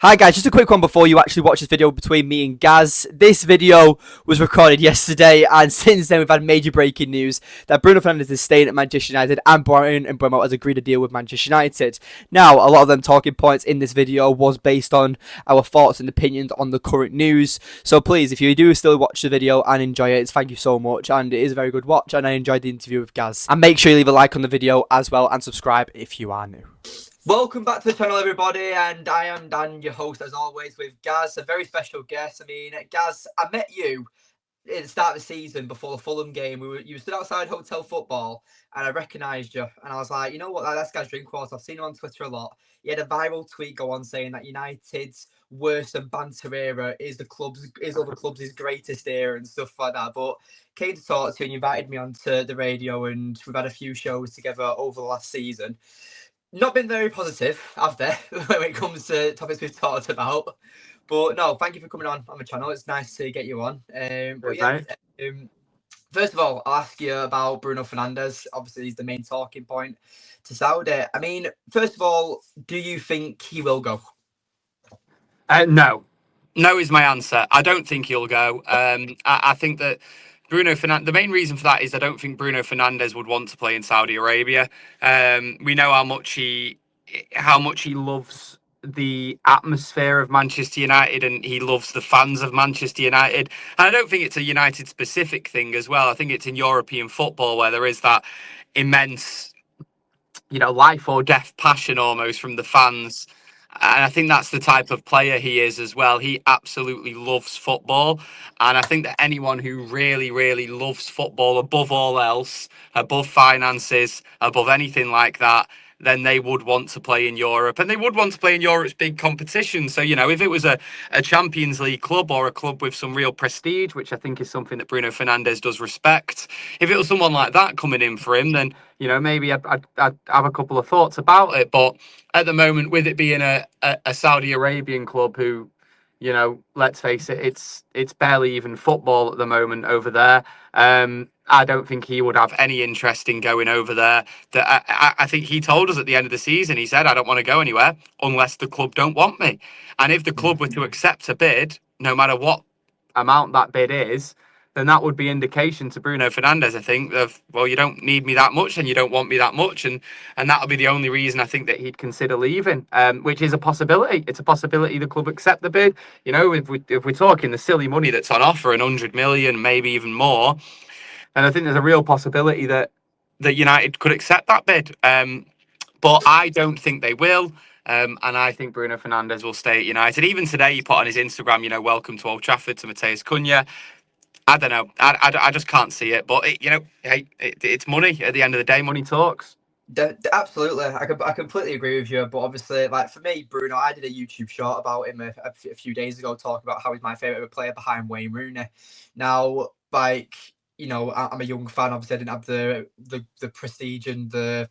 Hi guys, just a quick one before you actually watch this video between me and Gaz. This video was recorded yesterday, and since then we've had major breaking news that Bruno Fernandes is staying at Manchester United and Brian and Bremo has agreed a deal with Manchester United. Now, a lot of them talking points in this video was based on our thoughts and opinions on the current news. So please, if you do still watch the video and enjoy it, thank you so much, and it is a very good watch, and I enjoyed the interview with Gaz. And make sure you leave a like on the video as well, and subscribe if you are new. Welcome back to the channel, everybody, and I am Dan, your host, as always, with Gaz, a very special guest. Gaz, I met you at the start of the season before the Fulham game. You stood outside Hotel Football, and I recognised you, and I was like, you know what, that's Gaz Drinkwater. I've seen him on Twitter a lot. He had a viral tweet go on saying that United's worst than banter era is other clubs' greatest era and stuff like that. But came to talk to you and you invited me onto the radio, and we've had a few shows together over the last season. Not been very positive, have they, when it comes to topics we've talked about. But no, thank you for coming on the channel. It's nice to get you on. First of all, I'll ask you about Bruno Fernandes. Obviously, he's the main talking point to Saudi. I mean, first of all, do you think he will go? No. No is my answer. I don't think he'll go. I think that Bruno Fernandes, the main reason for that is I don't think Bruno Fernandes would want to play in Saudi Arabia. We know how much he loves the atmosphere of Manchester United, and he loves the fans of Manchester United. And I don't think it's a United specific thing as well. I think it's in European football where there is that immense, life or death passion almost from the fans. And I think that's the type of player he is as well. He absolutely loves football. And I think that anyone who really, really loves football above all else, above finances, above anything like that, then they would want to play in Europe. And they would want to play in Europe's big competition. So, if it was a Champions League club or a club with some real prestige, which I think is something that Bruno Fernandes does respect, if it was someone like that coming in for him, then, maybe I'd have a couple of thoughts about it. But at the moment, with it being a Saudi Arabian club who, let's face it, it's barely even football at the moment over there. I don't think he would have any interest in going over there. I think he told us at the end of the season, he said, I don't want to go anywhere unless the club don't want me. And if the club were to accept a bid, no matter what amount that bid is, then that would be indication to Bruno Fernandes, I think, of, well, you don't need me that much and you don't want me that much. And that'll be the only reason I think that he'd consider leaving, which is a possibility. It's a possibility the club accept the bid. If we're talking the silly money that's on offer, 100 million, maybe even more, and I think there's a real possibility that United could accept that bid. But I don't think they will. And I think Bruno Fernandes will stay at United. Even today, he put on his Instagram, welcome to Old Trafford to Matheus Cunha. I don't know. I just can't see it. But, it's money. At the end of the day, money talks. Absolutely, I completely agree with you. But obviously, like for me, Bruno, I did a YouTube short about him a few days ago, talking about how he's my favourite player behind Wayne Rooney. Now, I'm a young fan. Obviously, I didn't have the prestige and the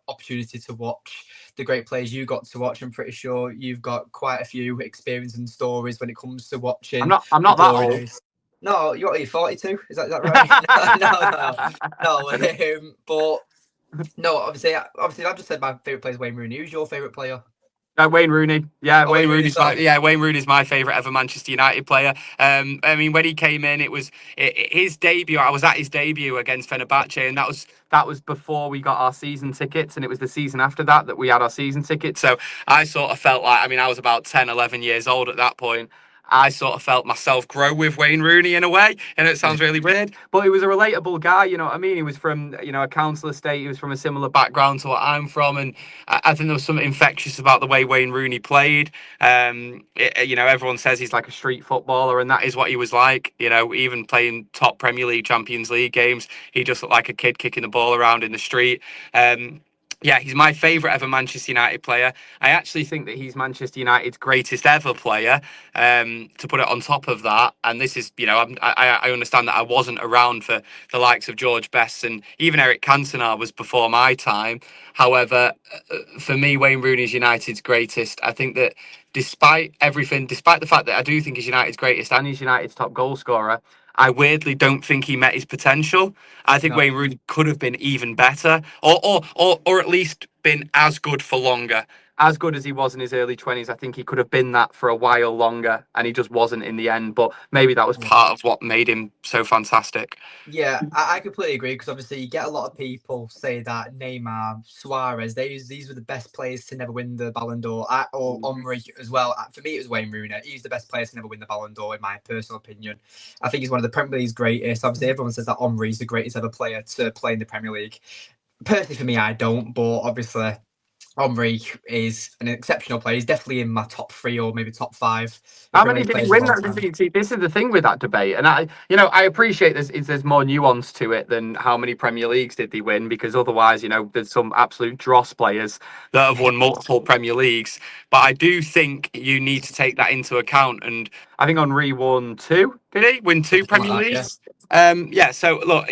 opportunity to watch the great players you got to watch. I'm pretty sure you've got quite a few experience and stories when it comes to watching. I'm not that old. Days. No, you're 42. Is that right? no. But no, obviously, I've just said my favourite player is Wayne Rooney. Who's your favourite player? Wayne Rooney. Yeah, Wayne Rooney's Wayne Rooney's my favourite ever Manchester United player. When he came in, it was his debut. I was at his debut against Fenerbahce, and that was before we got our season tickets, and it was the season after that we had our season tickets. So I sort of felt like, I was about 10, 11 years old at that point. I sort of felt myself grow with Wayne Rooney in a way, and it sounds really weird, but he was a relatable guy, you know what I mean? He was from, a council estate, he was from a similar background to what I'm from, and I think there was something infectious about the way Wayne Rooney played. Everyone says he's like a street footballer, and that is what he was like, even playing top Premier League, Champions League games, he just looked like a kid kicking the ball around in the street. Yeah, he's my favourite ever Manchester United player. I actually think that he's Manchester United's greatest ever player, to put it on top of that. And this is, I understand that I wasn't around for the likes of George Best, and even Eric Cantona was before my time. However, for me, Wayne Rooney's United's greatest. I think that despite everything, despite the fact that I do think he's United's greatest and he's United's top goal scorer, I weirdly don't think he met his potential. I think Wayne Rooney could have been even better, or at least been as good for longer. as good as he was in his early 20s, I think he could have been that for a while longer, and he just wasn't in the end. But maybe that was part of what made him so fantastic. Yeah, I completely agree because obviously you get a lot of people say that Neymar, Suarez, these were the best players to never win the Ballon d'Or, or Henry as well. For me, it was Wayne Rooney. He's the best player to never win the Ballon d'Or, in my personal opinion. I think he's one of the Premier League's greatest. Obviously, everyone says that Henry's the greatest ever player to play in the Premier League. Personally, for me, I don't, but obviously, Henry is an exceptional player. He's definitely in my top 3 or maybe top 5. How many did he win? This is the thing with that debate, and I appreciate there's more nuance to it than how many Premier Leagues did he win, because otherwise, there's some absolute dross players that have won multiple Premier Leagues. But I do think you need to take that into account, and I think Henry won 2. Did he win 2 Premier Leagues? Yeah. So look,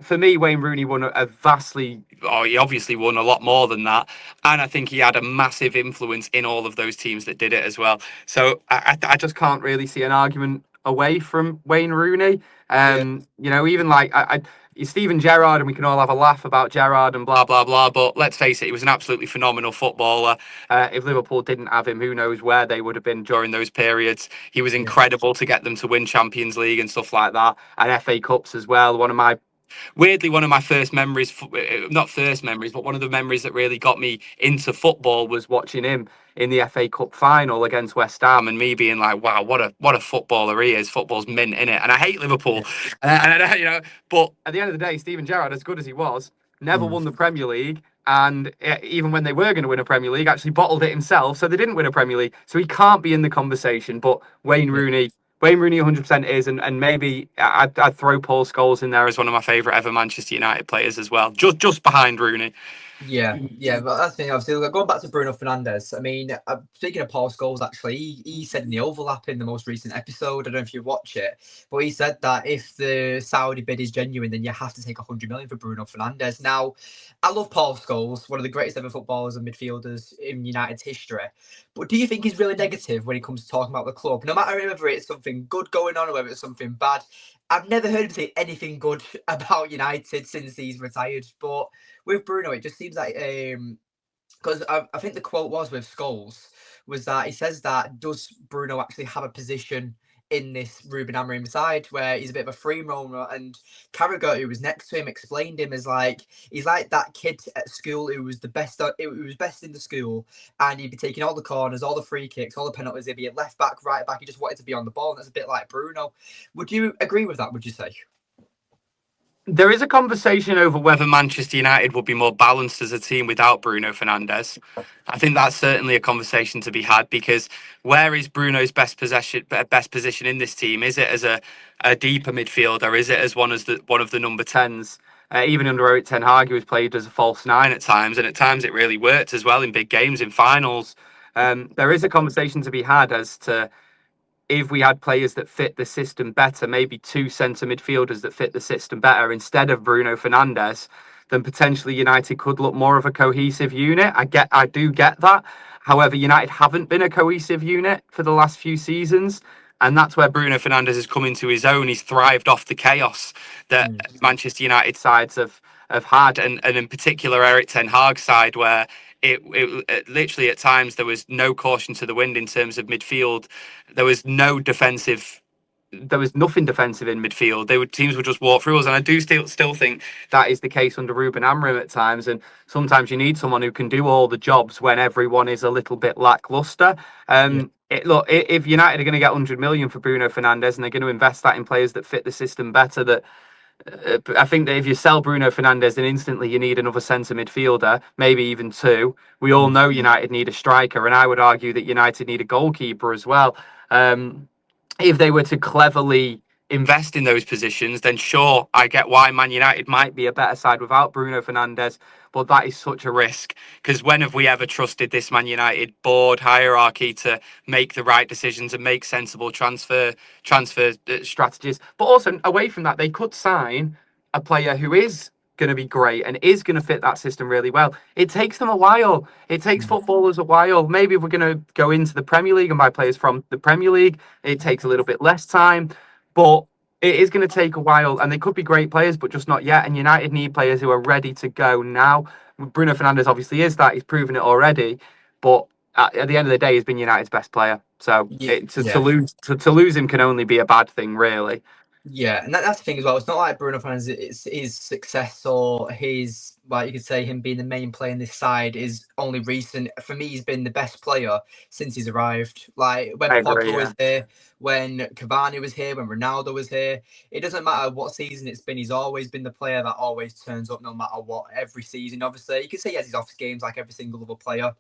for me, Wayne Rooney won a vastly. Oh, he obviously won a lot more than that, and I think he had a massive influence in all of those teams that did it as well. So I just can't really see an argument away from Wayne Rooney. Even like Steven Gerrard, and we can all have a laugh about Gerrard and blah blah blah. But let's face it, he was an absolutely phenomenal footballer. If Liverpool didn't have him, who knows where they would have been during those periods. He was incredible to get them to win Champions League and stuff like that, and FA Cups as well. One of my first memories, not first memories, but one of the memories that really got me into football was watching him in the FA Cup final against West Ham, and me being like, "Wow, what a footballer he is! Football's mint, innit?" And I hate Liverpool, but at the end of the day, Steven Gerrard, as good as he was, never won the Premier League. And even when they were going to win a Premier League, actually bottled it himself, so they didn't win a Premier League. So he can't be in the conversation. But Wayne Rooney 100% is, and maybe I'd throw Paul Scholes in there as one of my favourite ever Manchester United players as well, just behind Rooney. Yeah, but that's the thing. Obviously, going back to Bruno Fernandes, I mean, speaking of Paul Scholes, actually, he said in the overlap in the most recent episode, I don't know if you watch it, but he said that if the Saudi bid is genuine, then you have to take 100 million for Bruno Fernandes. Now, I love Paul Scholes, one of the greatest ever footballers and midfielders in United's history. But do you think he's really negative when it comes to talking about the club? No matter whether it's something good going on or whether it's something bad. I've never heard him say anything good about United since he's retired. But with Bruno, it just seems like because I think the quote was with Scholes was that he says that does Bruno actually have a position in this Ruben Amorim side where he's a bit of a free roamer, and Carragher, who was next to him, explained him as like he's like that kid at school who was the best, who was best in the school, and he'd be taking all the corners, all the free kicks, all the penalties. He'd be a left back, right back. He just wanted to be on the ball, and that's a bit like Bruno. Would you agree with that? Would you say? There is a conversation over whether Manchester United would be more balanced as a team without Bruno Fernandes. I think that's certainly a conversation to be had, because where is Bruno's best position in this team? Is it as a deeper midfielder? Is it as one of the number 10s? Even under Erik ten Hag, he was played as a false 9 at times, and at times it really worked as well in big games, in finals. There is a conversation to be had as to if we had players that fit the system better, maybe 2 centre midfielders that fit the system better instead of Bruno Fernandes, then potentially United could look more of a cohesive unit. I do get that. However, United haven't been a cohesive unit for the last few seasons, and that's where Bruno Fernandes has come into his own. He's thrived off the chaos that Manchester United sides have had, and in particular Erik ten Hag's side, where it literally at times there was no caution to the wind in terms of midfield. There was nothing defensive in midfield. Teams would just walk through us, and I do still think that is the case under Ruben Amorim at times. And sometimes you need someone who can do all the jobs when everyone is a little bit lackluster. If United are going to get 100 million for Bruno Fernandes and they're going to invest that in players that fit the system better, I think that if you sell Bruno Fernandes, then instantly you need another centre midfielder, maybe even 2. We all know United need a striker, and I would argue that United need a goalkeeper as well. If they were to cleverly invest in those positions, then sure, I get why Man United might be a better side without Bruno Fernandes, but that is such a risk, because when have we ever trusted this Man United board hierarchy to make the right decisions and make sensible transfer strategies? But also, away from that, they could sign a player who is going to be great and is going to fit that system really well. It takes them a while. It takes footballers a while. Maybe if we're going to go into the Premier League and buy players from the Premier League, it takes a little bit less time, but it is going to take a while, and they could be great players, but just not yet. And United need players who are ready to go now. Bruno Fernandes obviously is that. He's proven it already. But at the end of the day, he's been United's best player. So Yeah. to lose him can only be a bad thing, really. Yeah, and that's the thing as well. It's not like Bruno Fernandes. It's his success or his, like you could say, him being the main player in this side is only recent. For me, he's been the best player since he's arrived. Like when I Pogba agree. was Yeah. here, when Cavani was here, when Ronaldo was here. It doesn't matter what season it's been. He's always been the player that always turns up, no matter what. Every season, obviously, you could say he has his off games like every single other player,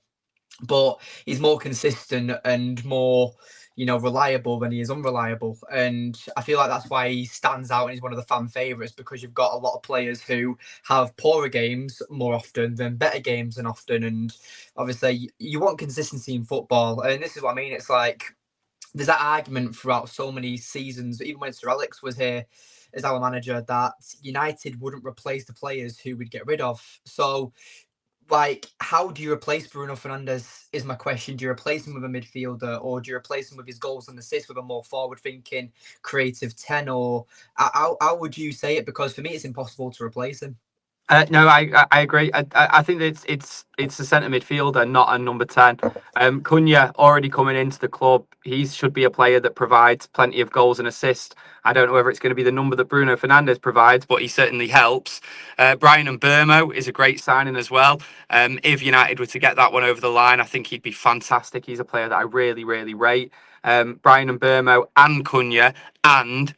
but he's more consistent and more, reliable than he is unreliable. And I feel like that's why he stands out and he's one of the fan favourites, because you've got a lot of players who have poorer games more often than better games than often. And obviously, you want consistency in football. And this is what I mean. It's like there's that argument throughout so many seasons, even when Sir Alex was here as our manager, that United wouldn't replace the players who would get rid of. So like, how do you replace Bruno Fernandes is my question. Do you replace him with a midfielder, or do you replace him with his goals and assists with a more forward-thinking, creative 10? Or how would you say it? Because for me, it's impossible to replace him. No, I agree. I think it's a centre midfielder, not a number 10. Cunha already coming into the club. He should be a player that provides plenty of goals and assists. I don't know whether it's going to be the number that Bruno Fernandes provides, but he certainly helps. Brian Mbeumo is a great signing as well. If United were to get that one over the line, I think he'd be fantastic. He's a player that I really, really rate. Brian Mbeumo and Cunha and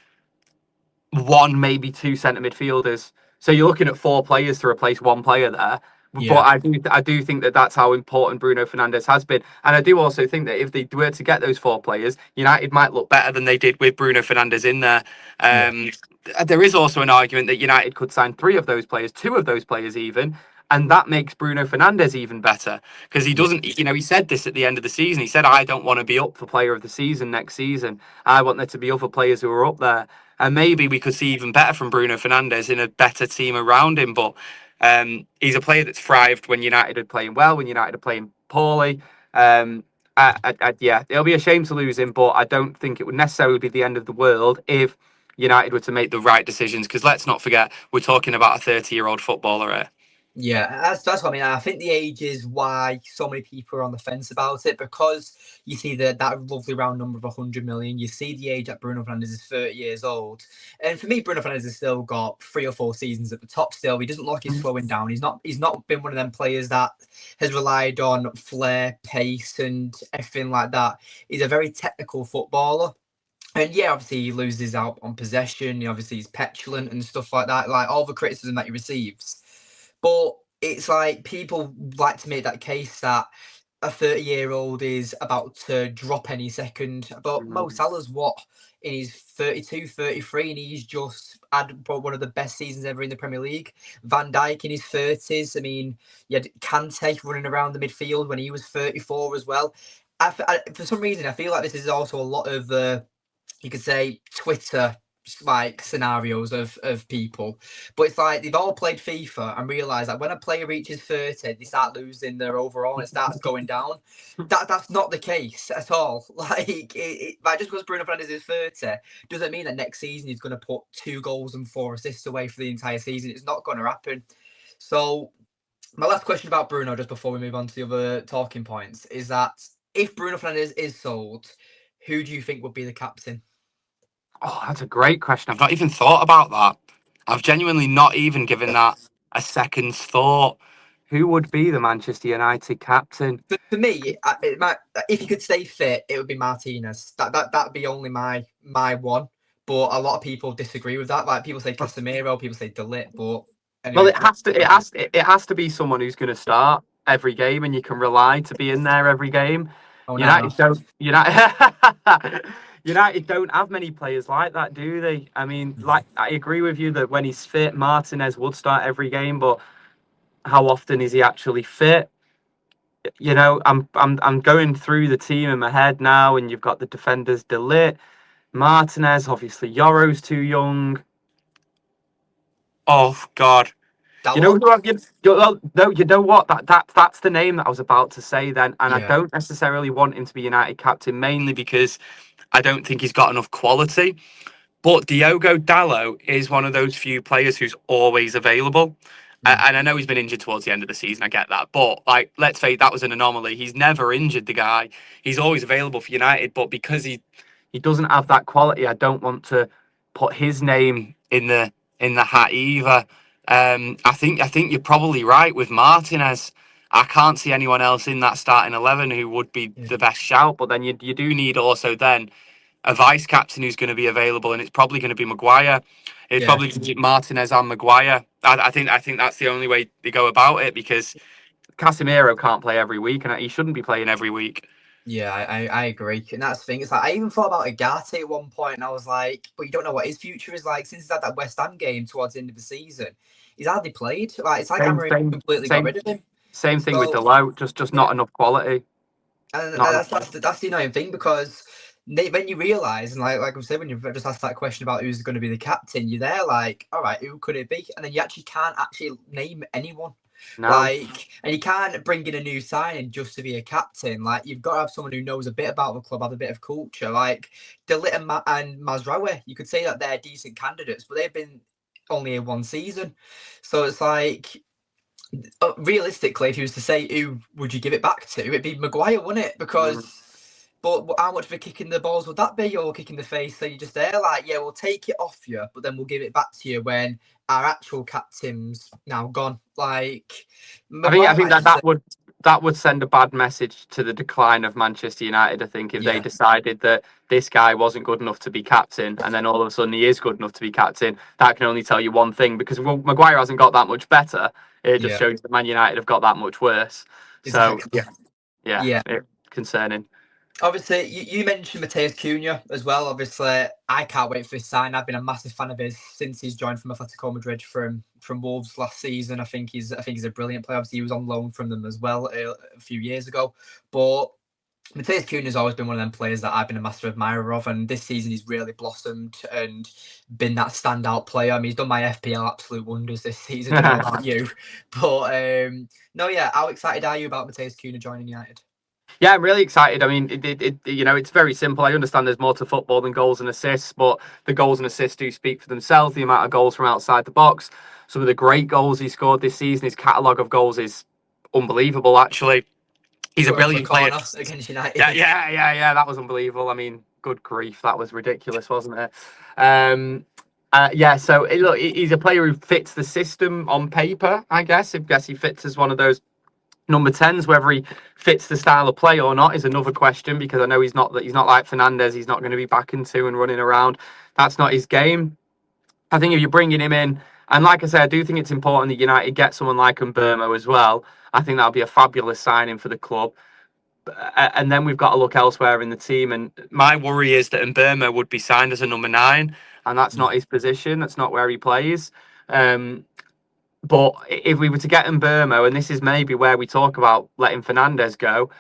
one, maybe two centre midfielders. So you're looking at four players to replace one player there. But Yeah. I do think that that's how important Bruno Fernandes has been, and I do also think that if they were to get those four players, United might look better than they did with Bruno Fernandes in there. There is also an argument that United could sign three of those players, two of those players even, and that makes Bruno Fernandes even better because he doesn't. You know, he said this at the end of the season. He said, "I don't want to be up for Player of the Season next season. I want there to be other players who are up there." And maybe we could see even better from Bruno Fernandes in a better team around him. But he's a player that's thrived when United are playing well, when United are playing poorly. Yeah, it'll be a shame to lose him, but I don't think it would necessarily be the end of the world if United were to make the right decisions. Because let's not forget, we're talking about a 30-year-old footballer here. Yeah, that's what I mean. I think the age is why so many people are on the fence about it, because you see that lovely round number of 100 million. You see the age that Bruno Fernandes is 30 years old. And for me, Bruno Fernandes has still got 3 or 4 seasons at the top still. He doesn't look like he's slowing down. He's not been one of them players that has relied on flair, pace, and everything like that. He's a very technical footballer. And yeah, obviously he loses out on possession. Obviously he's petulant and stuff like that, like all the criticism that he receives. But it's like people like to make that case that a 30-year-old is about to drop any second. But Mo Salah's what, in his 32, 33, and he's just had one of the best seasons ever in the Premier League. Van Dijk in his 30s. I mean, you had Kante running around the midfield when he was 34 as well. For some reason, I feel like this is also a lot of you could say Twitter like scenarios of people, but it's like they've all played FIFA and realised that when a player reaches 30, they start losing their overall and it starts going down. That's not the case at all. Like just because Bruno Fernandes is 30 doesn't mean that next season he's going to put 2 goals and 4 assists away for the entire season. It's not going to happen. So my last question about Bruno, just before we move on to the other talking points, is that if Bruno Fernandes is sold, who do you think would be the captain? Oh, that's a great question. I've not even thought about that. I've genuinely not even given that a second's thought. Who would be the Manchester United captain? For me, if he could stay fit, it would be Martinez. That'd be only my one. But a lot of people disagree with that. Like people say Casemiro, people say De Ligt, but anyway, Well, it has to be someone who's going to start every game, and you can rely to be in there every game. United don't United don't have many players like that, do they? I mean, like I agree with you that when he's fit, Martinez would start every game, but how often is he actually fit? You know, I'm going through the team in my head now, and you've got the defenders De Ligt, Martinez, obviously Yoro's too young. Oh God. You know who you know what? That's the name that I was about to say then, and I don't necessarily want him to be United captain, mainly because I don't think he's got enough quality. But Diogo Dalot is one of those few players who's always available. And I know he's been injured towards the end of the season. I get that, but like, let's say that was an anomaly. He's never injured the guy. He's always available for United, but because he doesn't have that quality, I don't want to put his name in the hat either. I think you're probably right with Martinez. I can't see anyone else in that starting 11 who would be Yeah. the best shout. But then you do need also then a vice captain who's going to be available, and it's probably going to be Maguire. It's Yeah. probably going to be Martinez and Maguire. I think that's the only way they go about it, because Casemiro can't play every week, and he shouldn't be playing every week. Yeah, I agree. And that's the thing. It's like I even thought about Agate at one point, and I was like, but you don't know what his future is like. Since he's had that West Ham game towards the end of the season, he's hardly played. Like it's like Same Amorim thing. completely got rid of him. Same thing with So Delo. Just yeah, not enough quality. and Not enough that's quality. the annoying thing because when you realise, and like I said, when you've just asked that question about who's going to be the captain, you're there like, all right, who could it be? And then you actually can't actually name anyone. No. Like, and you can't bring in a new signing just to be a captain. Like, you've got to have someone who knows a bit about the club, have a bit of culture. Like, Delit and Mazraoui, you could say that they're decent candidates, but they've been only in one season. So it's like, realistically, if you was to say who would you give it back to, it'd be Maguire, wouldn't it? Because, but how much of a kick in the balls would that be, or kick in the face? So you're just there, like, yeah, we'll take it off you, but then we'll give it back to you when our actual captain's now gone. Like, I Maguire, think like you said, that would send a bad message to the decline of Manchester United. I think if they yeah, decided that this guy wasn't good enough to be captain, and then all of a sudden he is good enough to be captain, that can only tell you one thing, because Maguire hasn't got that much better. It just yeah, shows that Man United have got that much worse. So exactly. yeah, Yeah. concerning. Obviously, you mentioned Mateus Cunha as well. Obviously, I can't wait for his sign. I've been a massive fan of his since he's joined from Atletico Madrid from Wolves last season. I think he's a brilliant player. Obviously, he was on loan from them as well a few years ago. But Mateus Cunha has always been one of them players that I've been a massive admirer of, and this season he's really blossomed and been that standout player. I mean, he's done my FPL absolute wonders this season. I don't know about you, but no, yeah. How excited are you about Mateus Cunha joining United? Yeah, I'm really excited. I mean, it's very simple. I understand there's more to football than goals and assists, but the goals and assists do speak for themselves. The amount of goals from outside the box, some of the great goals he scored this season, his catalogue of goals is unbelievable, actually. He's a Put him for a brilliant player. corner against United. Yeah. That was unbelievable. I mean, good grief, that was ridiculous, wasn't it? So look, he's a player who fits the system on paper, I guess. I guess he fits as one of those number 10s. Whether he fits the style of play or not is another question, because I know he's not like Fernandez. He's not going to be back into and running around. That's not his game. I think if you're bringing him in, and like I said, I do think it's important that United get someone like Mbermo as well. I think that'll be a fabulous signing for the club. And then we've got to look elsewhere in the team. And my worry is that Mbermo would be signed as a number 9, and that's not his position. That's not where he plays. But if we were to get Mbermo, and this is maybe where we talk about letting Fernandez go,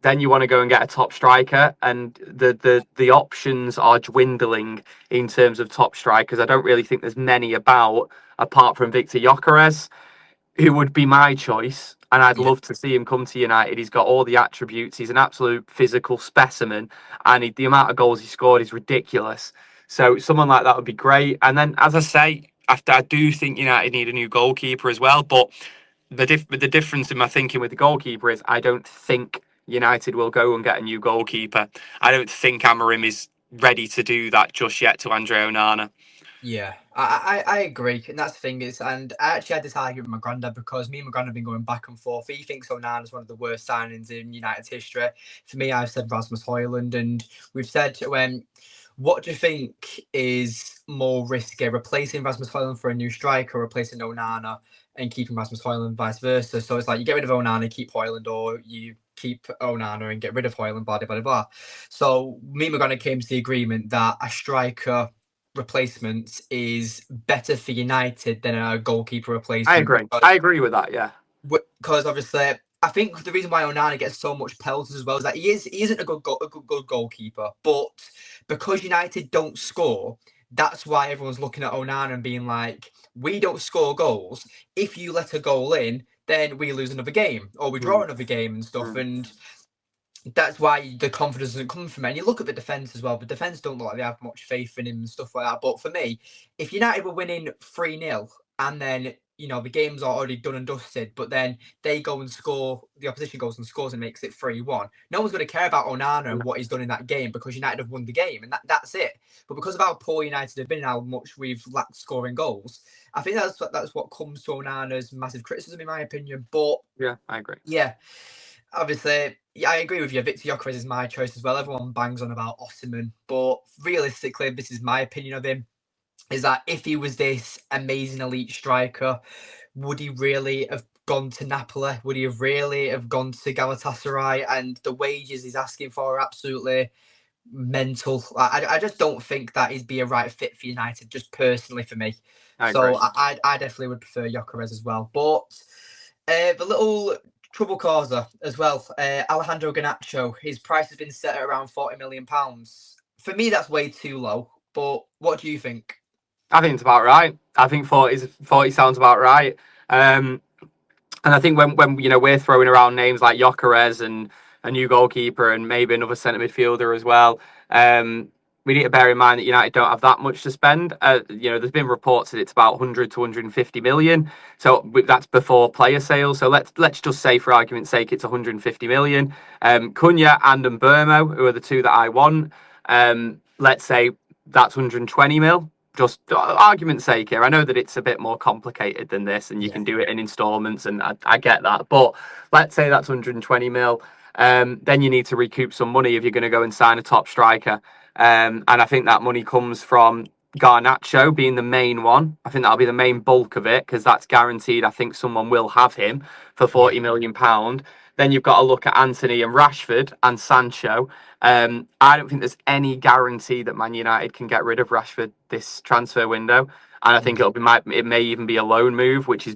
then you want to go and get a top striker, and the options are dwindling in terms of top strikers. I don't really think there's many about, apart from Victor Gyökeres, who would be my choice. And I'd love to see him come to United. He's got all the attributes. He's an absolute physical specimen, and the amount of goals he scored is ridiculous. So someone like that would be great. And then, as I say, I do think United need a new goalkeeper as well. But the difference in my thinking with the goalkeeper is I don't think United will go and get a new goalkeeper. I don't think Amorim is ready to do that just yet to Andre Onana. Yeah, I agree, and that's the thing is, and I actually had this argument with my granddad because me and my granddad have been going back and forth. He thinks Onana is one of the worst signings in United's history. For me, I've said Rasmus Højlund, and we've said what do you think is more risky, replacing Rasmus Højlund for a new striker, or replacing Onana and keeping Rasmus Højlund, vice versa? So it's like you get rid of Onana, keep Højlund, or you keep Onana and get rid of Højlund, blah, blah, blah, blah. So me and my granddad came to the agreement that a striker replacement is better for United than a goalkeeper replacement. I agree with that, yeah. Because obviously, I think the reason why Onana gets so much pelters as well is that he isn't a good goalkeeper, but because United don't score, that's why everyone's looking at Onana and being like, we don't score goals. If you let a goal in, then we lose another game, or we draw another game and stuff. And that's why the confidence doesn't come from it. And you look at the defence as well. The defence don't look like they have much faith in him and stuff like that. But for me, if United were winning 3-0 and then the games are already done and dusted, but then they go and score, the opposition goes and scores and makes it 3-1. No one's going to care about Onana and what he's done in that game because United have won the game, and that's it. But because of how poor United have been and how much we've lacked scoring goals, I think that's what comes to Onana's massive criticism, in my opinion. But Yeah, I agree. yeah, obviously, yeah, I agree with you. Victor Gyökeres is my choice as well. Everyone bangs on about Osimhen, but realistically, this is my opinion of him, is that if he was this amazing elite striker, would he really have gone to Napoli? Would he have really have gone to Galatasaray? And the wages he's asking for are absolutely mental. I just don't think that he'd be a right fit for United, just personally for me. I So agree. I definitely would prefer Gyökeres as well. But the little trouble causer as well, Alejandro Garnacho, his price has been set at around £40 million. For me, that's way too low. But what do you think? I think it's about right. I think 40 sounds about right. And I think when we're throwing around names like Gyökeres and a new goalkeeper and maybe another centre midfielder as well, we need to bear in mind that United don't have that much to spend. There's been reports that it's about 100 to 150 million. So that's before player sales. So let's just say, for argument's sake, it's 150 million. Cunha and Mbermo, who are the two that I want, let's say that's 120 mil. Just argument's sake here. I know that it's a bit more complicated than this, and you can do it in installments, and I get that. But let's say that's 120 mil. Then you need to recoup some money if you're going to go and sign a top striker. And I think that money comes from Garnacho being the main one. I think that'll be the main bulk of it because that's guaranteed. I think someone will have him for £40 million. Then you've got to look at Anthony and Rashford and Sancho. I don't think there's any guarantee that Man United can get rid of Rashford this transfer window, and I think it may even be a loan move, which is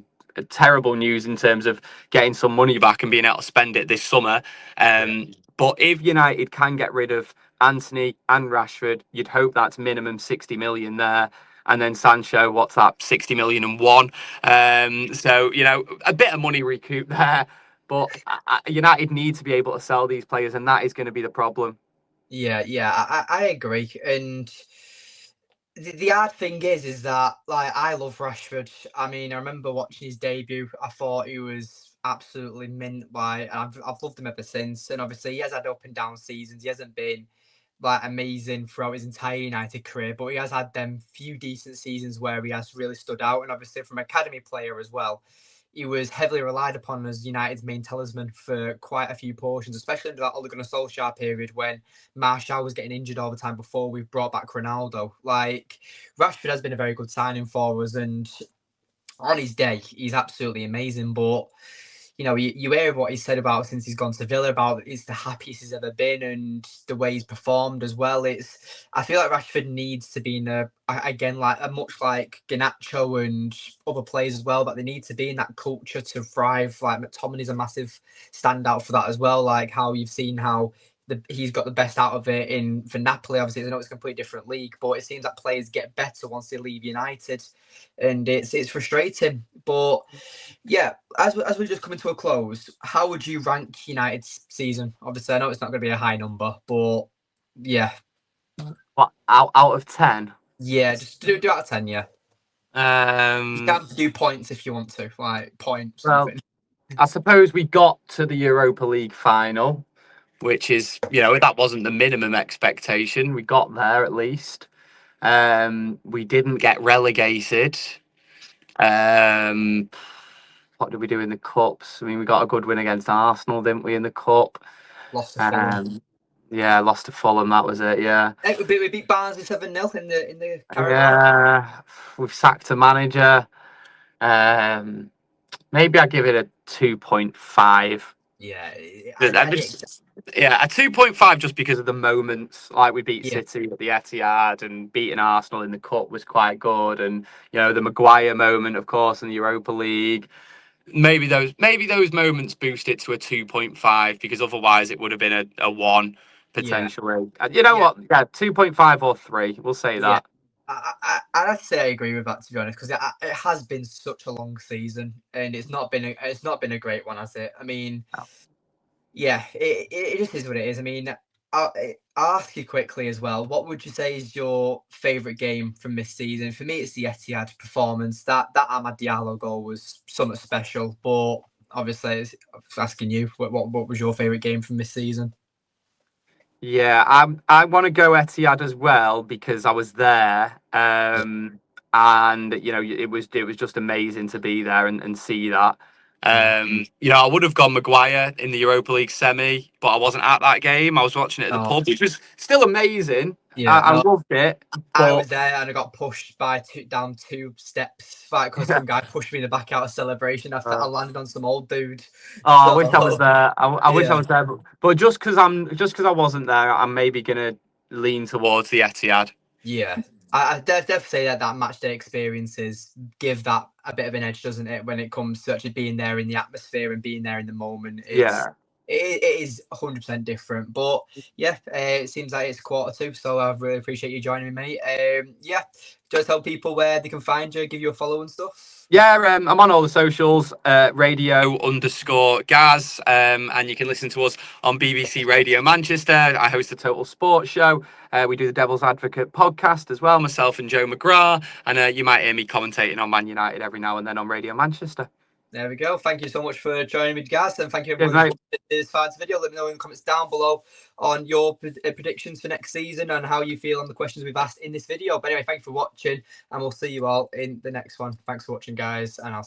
terrible news in terms of getting some money back and being able to spend it this summer. But if United can get rid of Anthony and Rashford, you'd hope that's minimum 60 million there. And then Sancho, what's that? 60 million and one. So, a bit of money recoup there. But United need to be able to sell these players, and that is going to be the problem. Yeah, I agree. And the hard thing is that, like, I love Rashford. I mean, I remember watching his debut. I thought he was absolutely mint. I've loved him ever since. And obviously, he has had up and down seasons. He hasn't been like amazing throughout his entire United career, but he has had them few decent seasons where he has really stood out. And obviously, from academy player as well, he was heavily relied upon as United's main talisman for quite a few portions, especially in that Ole Gunnar Solskjaer period when Martial was getting injured all the time before we brought back Ronaldo. Like, Rashford has been a very good signing for us, and on his day, he's absolutely amazing. But you hear what he's said about since he's gone to Villa about it's the happiest he's ever been, and the way he's performed as well. I feel like Rashford needs to be in much like Garnacho and other players as well, but they need to be in that culture to thrive. Like McTominay's a massive standout for that as well. Like how you've seen how he's got the best out of it for Napoli. Obviously, I know it's a completely different league, but it seems that players get better once they leave United, and it's frustrating. But yeah, as we're just coming to a close, how would you rank United's season? Obviously, I know it's not going to be a high number, but yeah, What, out of 10? yeah, just do out of 10. Yeah, you Um, can do points if you want to, like point well, something. I suppose we got to the Europa League final, which is, that wasn't the minimum expectation. We got there at least. We didn't get relegated. What did we do in the cups? I mean, we got a good win against Arsenal, didn't we, in the cup? Lost to Fulham. Yeah, lost to Fulham. That was it. Yeah. We beat Barnsley 7-0 in the Carabao. Yeah, we've sacked a manager. Maybe I give it a 2.5. Yeah, I'm just, yeah, a 2.5 just because of the moments. Like we beat City at the Etihad and beating Arsenal in the cup was quite good, and the Maguire moment, of course, in the Europa League. Maybe those moments boost it to a 2.5 because otherwise it would have been a 1 potentially. You know what? Yeah, 2.5 or 3. We'll say that. I'd say I agree with that, to be honest, because it has been such a long season, and it's not been a great one, has it? I mean, No. yeah, it just is what it is. I mean, I'll I'll ask you quickly as well. What would you say is your favourite game from this season? For me, it's the Etihad performance. That Amad Diallo goal was something special. But obviously, I'm asking you, what was your favourite game from this season? Yeah, I want to go Etihad as well because I was there, and it was just amazing to be there and see that. I would have gone Maguire in the Europa League semi, but I wasn't at that game. I was watching it at the Oh, pub, which was still amazing. yeah, I no, loved it, I was but there and I got pushed by down 2 steps, like because some guy pushed me in the back out of celebration. I landed on some old dude. oh, I So wish I was there. I wish I yeah. was there, but just because I wasn't there, I'm maybe gonna lean towards the Etihad. Yeah, I definitely say that match day experiences give that a bit of an edge, doesn't it? When it comes to actually being there in the atmosphere and being there in the moment, Yeah. it is 100% different. But yeah, it seems like it's 1:45, so I really appreciate you joining me, mate. Yeah, just tell people where they can find you, give you a follow and stuff. Yeah, I'm on all the socials, radio_Gaz, and you can listen to us on BBC Radio Manchester. I host the Total Sports Show. We do the Devil's Advocate podcast as well, myself and Joe McGrath, and you might hear me commentating on Man United every now and then on Radio Manchester. There we go. Thank you so much for joining me, Gaz, and thank you everyone Cheers, who's watched this fans video. Let me know in the comments down below on your predictions for next season and how you feel on the questions we've asked in this video. But anyway, thank you for watching, and we'll see you all in the next one. Thanks for watching, guys, and I'll